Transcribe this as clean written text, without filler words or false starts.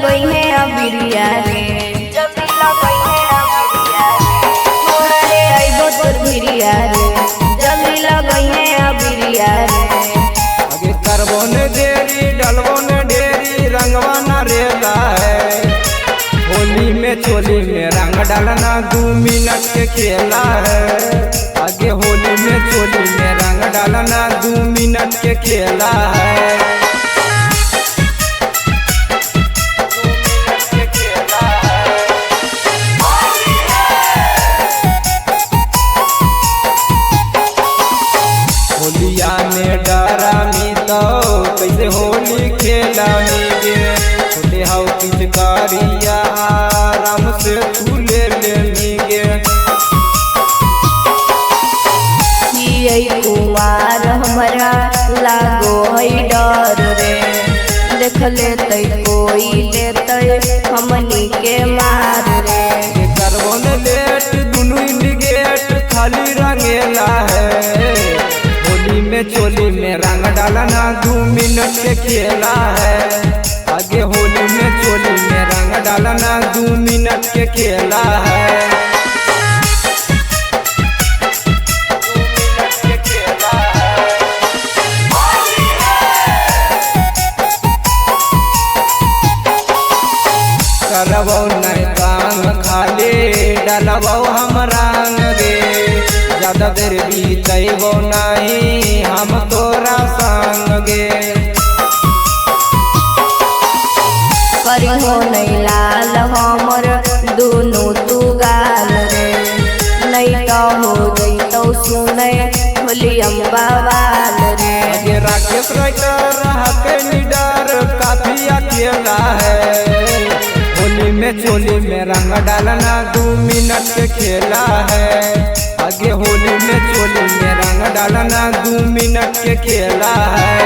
लगई है अबिरिया रे, जल्दी लगई है अबिरिया रे, थोड़ा रे आइबो तोर भिरिया रे, जल्दी लगई है अबिरिया रे। आगे करबो ने देरी डलबो ने ढेरी रंगवा न रेला है। होली में चोली में रंग डालना 2 मिनट के खेला है। आगे होली में चोली में रंग डालना 2 मिनट के खेला है। होलिया में डरा मी तो कैसे होली खेला गे, छोटे हाउ पिचकारिया आराम से तू ले गे। कुमार हमारा लागो है डर रे, देख लेते कोई लेते हमनी के मार रे। करबो ने लेट दुनू इंडिकेट खाली रंगेला है। होली में चोली में रंग डालना 2 मिनट के खेला है। आगे होली में चोली में रंग डालना 2 मिनट के खेला है। करबो नहीं काम खाली डलबो हम रंग गे, ज्यादा देर बीतबो नहीं हम तोरा संग गे। करिहो नहीं लाल हमर दोनों तू गाल रे, नहीं तो हो जइतो सुने होली अम्बावाल रे। आगे राकेश राइटर के निडर काफी अकेला है। होली में चोली में रंग डालना 2 मिनट के खेला है। आगे होली में चोली में रंग डालना 2 मिनट के खेला है।